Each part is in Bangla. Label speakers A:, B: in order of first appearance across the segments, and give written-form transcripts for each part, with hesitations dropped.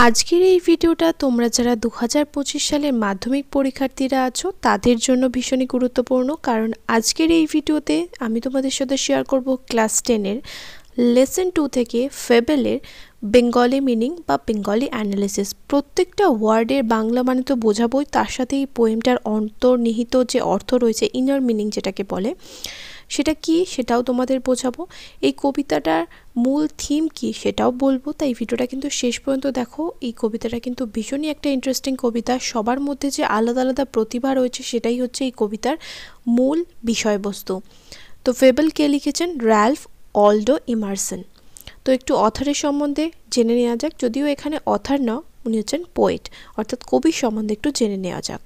A: আজকের এই ভিডিওটা তোমরা যারা 2025 সালের মাধ্যমিক পরীক্ষার্থীরা আছো তাদের জন্য ভীষণই গুরুত্বপূর্ণ, কারণ আজকের এই ভিডিওতে আমি তোমাদের সাথে শেয়ার করব ক্লাস 10-এর লেসন 2 থেকে ফেবেলের বেঙ্গলি মিনিং বা বেঙ্গলি অ্যানালিসিস। প্রত্যেকটা ওয়ার্ডের বাংলা মানে তো বোঝাবোই, তার সাথে এই পোয়েমটার অন্তর্নিহিত যে অর্থ রয়েছে, ইনার মিনিং যেটাকে বলে, সেটা কি সেটাও তোমাদের বোঝাবো। এই কবিতাটার মূল থিম কি সেটাও বলবো, তাই ভিডিওটা কিন্তু শেষ পর্যন্ত দেখো। এই কবিতাটা কিন্তু ভীষণই একটা ইন্টারেস্টিং কবিতা। সবার মধ্যে যে আলাদা আলাদা প্রতিভা রয়েছে সেটাই হচ্ছে এই কবিতার মূল বিষয়বস্তু। তো ফেবেল কে লিখেছেন? Ralph Waldo Emerson. তো একটু অথারের সম্বন্ধে জেনে নেওয়া যাক, যদিও এখানে অথার না, উনি হচ্ছেন পোয়েট, অর্থাৎ কবির সম্বন্ধে একটু জেনে নেওয়া যাক।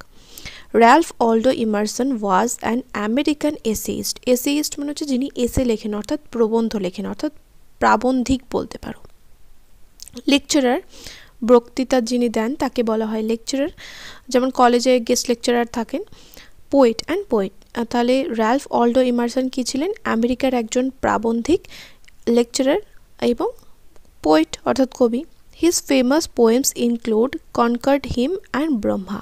A: Ralph Waldo Emerson was an American essayist. Essayist মানে হচ্ছে যিনি এসে লেখেন, অর্থাৎ প্রবন্ধ লেখেন, অর্থাৎ প্রাবন্ধিক বলতে পারো। লেকচারার, বক্তৃতা যিনি দেন তাকে বলা হয় লেকচারার, যেমন কলেজে গেস্ট লেকচারার থাকেন। পোয়েট অ্যান্ড পোয়েট, তাহলে র্যালফ অলডো ইমারসন কি ছিলেন? আমেরিকার একজন প্রাবন্ধিক, লেকচারার এবং পোয়েট অর্থাৎ কবি। His famous poems include conquered him and Brahma.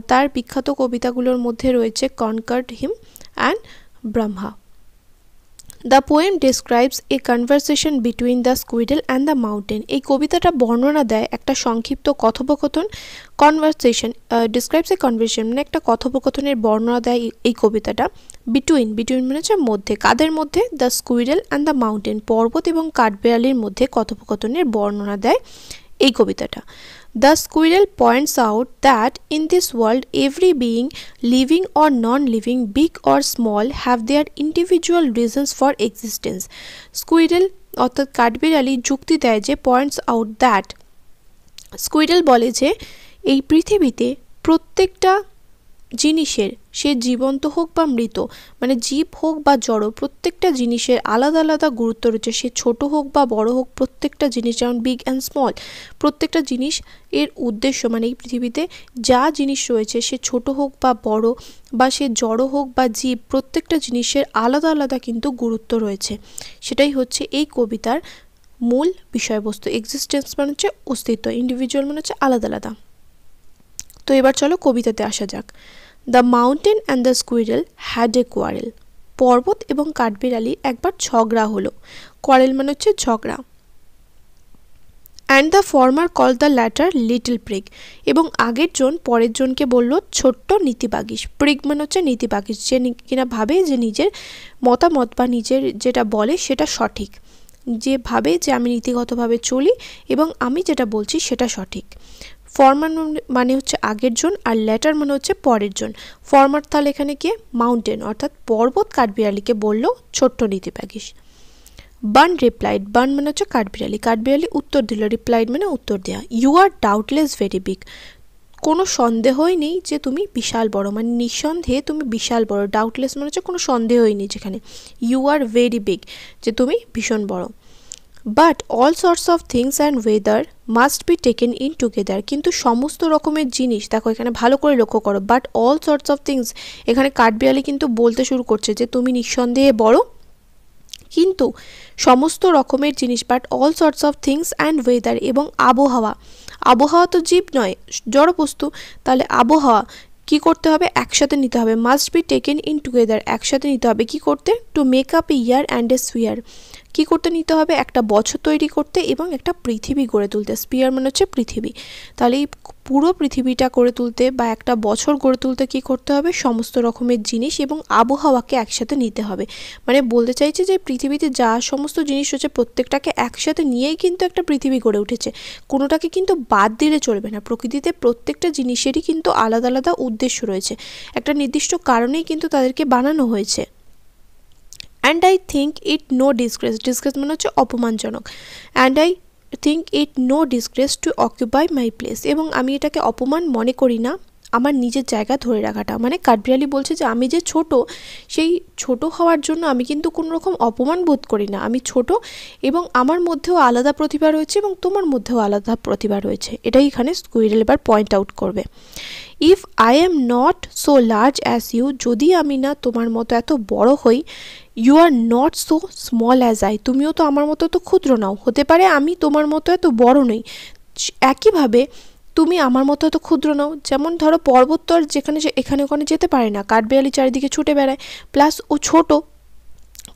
A: তার বিখ্যাত কবিতাগুলোর মধ্যে রয়েছে conquered him and Brahma. The poem describes a conversation between the স্কুইডেল and the mountain. এই কবিতাটা বর্ণনা দেয় একটা সংক্ষিপ্ত কথোপকথন। কনভারসেশন ডিসক্রাইবস এ কনভারসেশন মানে একটা কথোপকথনের বর্ণনা দেয় এই কবিতাটা। বিটুইন মানে হচ্ছে মধ্যে, কাদের মধ্যে? দ্য স্কুইডেল অ্যান্ড দ্য মাউন্টেন, পর্বত এবং কাঠবিড়ালির মধ্যে কথোপকথনের বর্ণনা দেয় এই কবিতাটা। The squirrel points out that in this world every being, living or non-living, big or small, have their individual reasons for existence. Squirrel অর্থাৎ কাঠবিড়ালি যুক্তি দেয় যে, পয়েন্টস আউট দ্যাট, স্কুইরেল বলে যে এই পৃথিবীতে প্রত্যেকটা জিনিসের, সে জীবন্ত হোক বা মৃত, মানে জীব হোক বা জড়, প্রত্যেকটা জিনিসের আলাদা আলাদা গুরুত্ব রয়েছে। সে ছোট হোক বা বড় হোক, প্রত্যেকটা জিনিস, যেমন বিগ অ্যান্ড স্মল, প্রত্যেকটা জিনিস এর উদ্দেশ্য, মানে এই পৃথিবীতে যা জিনিস রয়েছে, সে ছোট হোক বা বড় বা সে জড় হোক বা জীব, প্রত্যেকটা জিনিসের আলাদা আলাদা কিন্তু গুরুত্ব রয়েছে। সেটাই হচ্ছে এই কবিতার মূল বিষয়বস্তু। এক্সিস্টেন্স মানে হচ্ছে অস্তিত্ব, ইন্ডিভিজুয়াল মানে হচ্ছে আলাদা আলাদা। তো এবার চলো কবিতাতে আসা যাক। The mountain and the squirrel had a quarrel. পর্বত এবং কাঠবিড়ালি একবার ঝগড়া হলো। কোয়ারেল মানে হচ্ছে ঝগড়া। And the former call the latter little prig. এবং আগের জন পরের জনকে বলল ছোট্ট নীতিবাগীশ। প্রিগ মানে হচ্ছে নীতিবাগীশ, যে কিনা ভাবে যে নিজের মতামত বা নিজের যেটা বলে সেটা সঠিক, যে ভাবে যে আমি নীতিগতভাবে চলি এবং আমি যেটা বলছি সেটা সঠিক। ফর্মার মানে হচ্ছে আগের জন, আর ল্যাটার মানে হচ্ছে পরের জন। ফর্মার তাহলে এখানে কে? মাউন্টেন অর্থাৎ পর্বত কাঠবিড়ালিকে বলল ছোট্ট নীতিবাগীশ। বার্ন রিপ্লাইড, বার্ন মানে হচ্ছে কাঠবিড়ালি, কাঠবিড়ালি উত্তর দিল, রিপ্লাইড মানে উত্তর দেওয়া। You are doubtless very big. কোনো সন্দেহই নেই যে তুমি বিশাল বড়, মানে নিঃসন্দেহে তুমি বিশাল বড়। ডাউটলেস মানে হচ্ছে কোনো সন্দেহই নেই যেখানে। ইউ আর ভেরি বিগ, যে তুমি ভীষণ বড়। But all sorts of things and weather must be taken in together. কিন্তু সমস্ত রকমের জিনিস, দেখো এখানে ভালো করে লক্ষ্য করো, but all sorts of things, এখানে কাঠবিড়ালি কিন্তু বলতে শুরু করছে যে তুমি নিঃসন্দেহে বড়, কিন্তু সমস্ত রকমের জিনিস, but all sorts of things and weather, এবং আবহাওয়া। আবহাওয়া তো জীব নয়, জড় বস্তু, তাহলে আবহাওয়া কি করতে হবে? একসাথে নিতে হবে। Must be taken in together, একসাথে নিতে হবে। কি করতে? To make up A year and a spear. কি করতে নিতে হবে? একটা বছর তৈরি করতে এবং একটা পৃথিবী গড়ে তুলতে। স্পিয়ার মানে হচ্ছে পৃথিবী। তাহলে এই পুরো পৃথিবীটা গড়ে তুলতে বা একটা বছর গড়ে তুলতে কি করতে হবে? সমস্ত রকমের জিনিস এবং আবহাওয়াকে একসাথে নিতে হবে। মানে বলতে চাইছে যে পৃথিবীতে যা সমস্ত জিনিস রয়েছে প্রত্যেকটাকে একসাথে নিয়েই কিন্তু একটা পৃথিবী গড়ে উঠেছে, কোনোটাকে কিন্তু বাদ দিলে চলবে না। প্রকৃতিতে প্রত্যেকটা জিনিসেরই কিন্তু আলাদা আলাদা উদ্দেশ্য রয়েছে, একটা নির্দিষ্ট কারণেই কিন্তু তাদেরকে বানানো হয়েছে। And I think it no disgrace, disgrace মানে হচ্ছে অপমানজনক। And I think it no disgrace to occupy my place, এবং আমি এটাকে অপমান মনে করি না আমার নিজের জায়গা ধরে রাখাটা। মানে কাঠবিড়ালি বলছে যে আমি যে ছোট, সেই ছোট হওয়ার জন্য আমি কিন্তু কোনো রকম অপমান বোধ করি না। আমি ছোট এবং আমার মধ্যেও আলাদা প্রতিভা রয়েছে এবং তোমার মধ্যেও আলাদা প্রতিভা রয়েছে। এটাই এখানে স্কুইরেল এবার পয়েন্ট আউট করবে। If I am not so large as you, যদি আমি না তোমার মতো এত বড় হই, you are not so small as I, তুমিও তো আমার মতো তো ক্ষুদ্র নাও, হতে পারে আমি তোমার মতো এত বড় নই, একইভাবে তুমি আমার মতো এত ক্ষুদ্র নও। যেমন ধরো পর্বত তো আর যেখানে এখানে ওখানে যেতে পারে না, কাঠবিড়ালি চারিদিকে ছুটে বেড়ায়, প্লাস ও ছোট,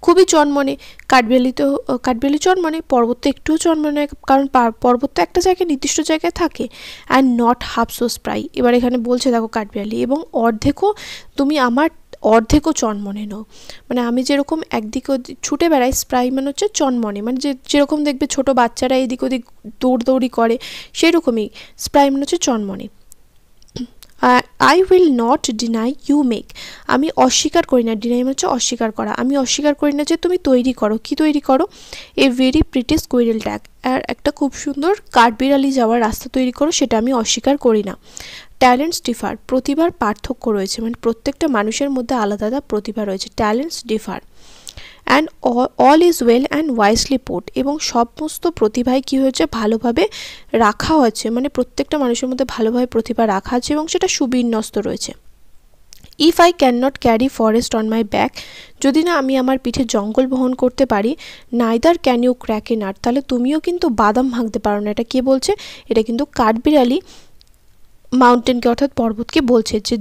A: খুবই চনমনে। কাঠবিড়ালি চনমনে, পর্বত তো একটুও চনমনে, কারণ পর্বত তো একটা জায়গায় নির্দিষ্ট জায়গায় থাকে। And not half so spry, এবার এখানে বলছে দেখো কাঠবিড়ালি, এবং অর্ধেকও তুমি আমার অর্ধেকও চনমনে নও। মানে আমি যেরকম একদিকে ছুটে বেড়াই, স্প্রাই মানে হচ্ছে চনমনে, মানে যেরকম দেখবে ছোট বাচ্চারা এদিক ওদিক দৌড়দৌড়ি করে, সেরকমই স্প্রাই মানে হচ্ছে চনমনে। I will not deny you make, আমি অস্বীকার করি না, ডিনাই মানে হচ্ছে অস্বীকার করা, আমি অস্বীকার করি না যে তুমি তৈরি করো। কি তৈরি করো? A very pretty squirrel track, আর একটা খুব সুন্দর কাঠবিড়ালি যাওয়ার রাস্তা তৈরি করো, সেটা আমি অস্বীকার করি না। ট্যালেন্টস ডিফার, প্রতিভার পার্থক্য রয়েছে, মানে প্রত্যেকটা মানুষের মধ্যে আলাদা আলাদা প্রতিভা রয়েছে। Talents differ and all is well and wisely put, এবং সমস্ত প্রতিভায় কী হয়েছে, ভালোভাবে রাখা হয়েছে, মানে প্রত্যেকটা মানুষের মধ্যে ভালোভাবে প্রতিভা রাখা আছে এবং সেটা সুবিন্যস্ত রয়েছে। If I can not carry forest on my back, যদি না আমি আমার পিঠে জঙ্গল বহন করতে পারি, neither can you crack a nut, তাহলে তুমিও কিন্তু বাদাম ভাঙতে পারো না। এটা কে বলছে? এটা কিন্তু কাঠবিড়ালি মাউন্টেনকে অর্থাৎ পর্বতকে বলছে যে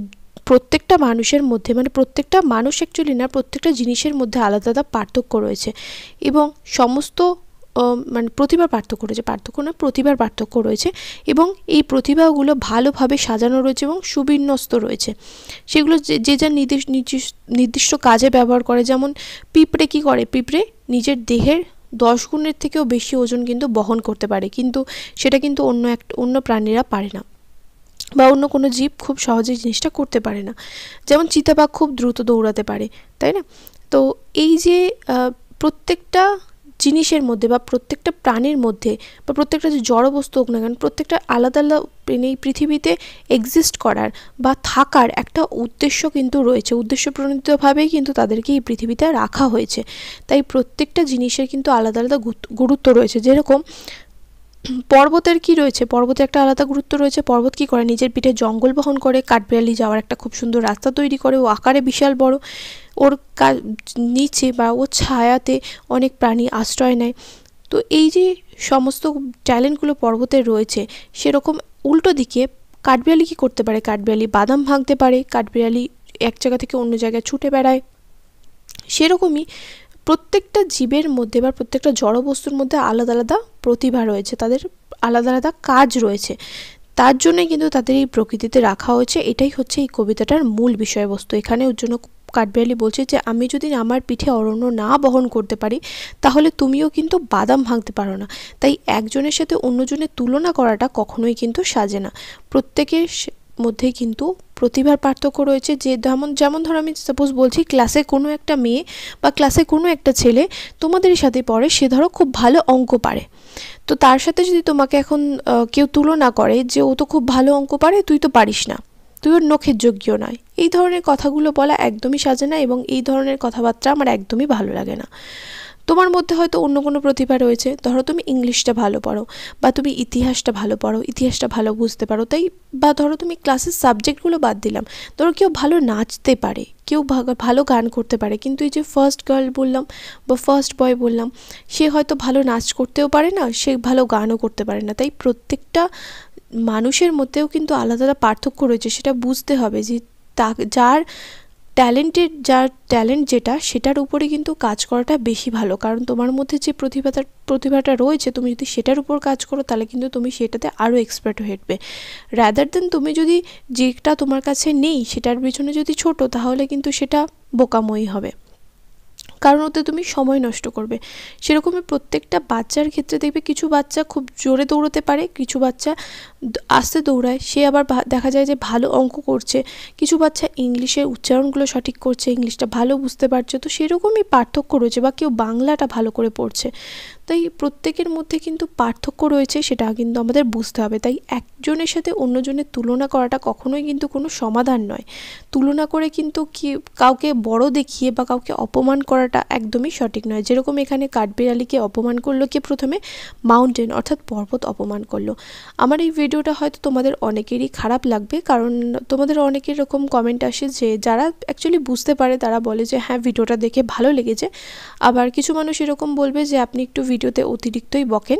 A: প্রত্যেকটা মানুষের মধ্যে, মানে প্রত্যেকটা মানুষ অ্যাকচুয়ালি না, প্রত্যেকটা জিনিসের মধ্যে আলাদা আলাদা পার্থক্য রয়েছে, এবং সমস্ত মানে প্রতিভার পার্থক্য রয়েছে, পার্থক্য না প্রতিভার পার্থক্য রয়েছে, এবং এই প্রতিভাগুলো ভালোভাবে সাজানো রয়েছে এবং সুবিন্যস্ত রয়েছে। সেগুলো যে যার নির্দিষ্ট কাজে ব্যবহার করে। যেমন পিঁপড়ে কী করে? পিঁপড়ে নিজের দেহের 10 গুণের থেকেও বেশি ওজন কিন্তু বহন করতে পারে, কিন্তু সেটা কিন্তু অন্য প্রাণীরা পারে না, বা অন্য কোনো জীব খুব সহজেই জিনিসটা করতে পারে না। যেমন চিতাবাঘ খুব দ্রুত দৌড়াতে পারে, তাই না? তো এই যে প্রত্যেকটা জিনিসের মধ্যে বা প্রত্যেকটা প্রাণীর মধ্যে বা প্রত্যেকটা যে জড় বস্তু হোক না কেন, প্রত্যেকটা আলাদা আলাদা এই পৃথিবীতে এক্সিস্ট করার বা থাকার একটা উদ্দেশ্য কিন্তু রয়েছে, উদ্দেশ্যপ্রণোদিতভাবেই কিন্তু তাদেরকে এই পৃথিবীতে রাখা হয়েছে। তাই প্রত্যেকটা জিনিসের কিন্তু আলাদা আলাদা গুরুত্ব রয়েছে। যেরকম পর্বতের কি রয়েছে, পর্বতে একটা আলাদা গুরুত্ব রয়েছে। পর্বত কি করে? নিজের পিঠে জঙ্গল বহন করে, কাঠবিড়ালি যাওয়ার একটা খুব সুন্দর রাস্তা তৈরি করে, ও আকারে বিশাল বড়, ওর নিচে বা ওর ছায়াতে অনেক প্রাণী আশ্রয় নেয়। তো এই যে সমস্ত ট্যালেন্টগুলো পর্বতের রয়েছে, সেরকম উল্টো দিকে কাঠবিড়ালি কী করতে পারে? কাঠবিড়ালি বাদাম ভাঙতে পারে, কাঠবিড়ালি এক জায়গা থেকে অন্য জায়গায় ছুটে বেড়ায়। সেরকমই প্রত্যেকটা জীবের মধ্যে বা প্রত্যেকটা জড় বস্তুর মধ্যে আলাদা আলাদা প্রতিভা রয়েছে, তাদের আলাদা আলাদা কাজ রয়েছে। তার জন্যই কিন্তু তাদের এই প্রকৃতিতে রাখা হয়েছে। এটাই হচ্ছে এই কবিতাটার মূল বিষয়বস্তু। এখানে ওর জন্য কাঠবিড়ালি বলছে যে আমি যদি আমার পিঠে অরণ্য না বহন করতে পারি, তাহলে তুমিও কিন্তু বাদাম ভাঙতে পারো না। তাই একজনের সাথে অন্যজনের তুলনা করাটা কখনোই কিন্তু সাজে না। প্রত্যেকের মধ্যেই কিন্তু প্রতিভার পার্থক্য রয়েছে। যে যেমন ধরো আমি সাপোজ বলছি, ক্লাসে কোনো একটা মেয়ে বা ক্লাসে কোনো একটা ছেলে তোমাদের সাথে পড়ে, সে ধরো খুব ভালো অঙ্ক পারে, তো তার সাথে যদি তোমাকে এখন কেউ তুলনা করে যে ও তো খুব ভালো অঙ্ক পারে, তুই তো পারিস না, তুই ওর নখের যোগ্য নয়, এই ধরনের কথাগুলো বলা একদমই সাজে না, এবং এই ধরনের কথাবার্তা আমার একদমই ভালো লাগে না। তোমার মধ্যে হয়তো অন্য কোনো প্রতিভা রয়েছে, ধরো তুমি ইংলিশটা ভালো পড়ো, বা তুমি ইতিহাসটা ভালো পড়ো, ইতিহাসটা ভালো বুঝতে পারো, তাই বা ধরো তুমি ক্লাসের সাবজেক্টগুলো বাদ দিলাম, ধরো কেউ ভালো নাচতে পারে, কেউ ভালো গান করতে পারে, কিন্তু এই যে ফার্স্ট গার্ল বললাম বা ফার্স্ট বয় বললাম, সে হয়তো ভালো নাচ করতেও পারে না, সে ভালো গানও করতে পারে না। তাই প্রত্যেকটা মানুষের মধ্যেও কিন্তু আলাদা আলাদা পার্থক্য রয়েছে, সেটা বুঝতে হবে যে যার ট্যালেন্ট যেটা, সেটার উপরে কিন্তু কাজ করাটা বেশি ভালো। কারণ তোমার মধ্যে যে প্রতিভাটা রয়েছে, তুমি যদি সেটার উপর কাজ করো, তাহলে কিন্তু তুমি সেটাতে আরও এক্সপার্ট হয়ে উঠবে, রাদার দেন তুমি যদি যেটা তোমার কাছে নেই সেটার পিছনে যদি ছোটো, তাহলে কিন্তু সেটা বোকাময়ী হবে, কারণ ওতে তুমি সময় নষ্ট করবে। সেরকমই প্রত্যেকটা বাচ্চার ক্ষেত্রে দেখবে কিছু বাচ্চা খুব জোরে দৌড়াতে পারে, কিছু বাচ্চা আস্তে দৌড়ায়, সে আবার দেখা যায় যে ভালো অঙ্ক করছে, কিছু বাচ্চা ইংলিশের উচ্চারণগুলো সঠিক করছে, ইংলিশটা ভালো বুঝতে পারছে। তো সেরকমই পার্থক্য রয়েছে, বা কেউ বাংলাটা ভালো করে পড়ছে। তাই প্রত্যেকের মধ্যে কিন্তু পার্থক্য রয়েছে, সেটা কিন্তু আমাদের বুঝতে হবে। তাই একজনের সাথে অন্যজনের তুলনা করাটা কখনোই কিন্তু কোনো সমাধান নয়। তুলনা করে কিন্তু কাউকে বড় দেখিয়ে বা কাউকে অপমান করাটা একদমই সঠিক নয়। যেরকম এখানে কাঠবিড়ালিকে অপমান করলো কে? প্রথমে মাউন্টেন অর্থাৎ পর্বত অপমান করলো। আমার এই ভিডিওটা হয়তো তোমাদের অনেকেরই খারাপ লাগবে, কারণ তোমাদের অনেকের এরকম কমেন্ট আসে যে যারা অ্যাকচুয়ালি বুঝতে পারে তারা বলে যে হ্যাঁ ভিডিওটা দেখে ভালো লেগেছে, আবার কিছু মানুষ এরকম বলবে যে আপনি একটু ভিডিওতে অতিরিক্তই বকেন।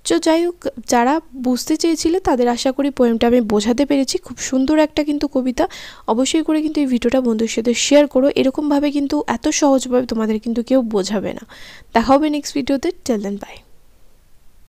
A: তো যাই হোক, যারা বুঝতে চেয়েছিলে তাদের আশা করি পোয়েমটা আমি বোঝাতে পেরেছি। খুব সুন্দর একটা কিন্তু কবিতা। অবশ্যই করে কিন্তু এই ভিডিওটা বন্ধুদের সাথে শেয়ার করো। এরকমভাবে কিন্তু এত সহজভাবে তোমাদের কিন্তু কেউ বোঝাবে না। দেখা হবে নেক্সট ভিডিওতে। Till then by.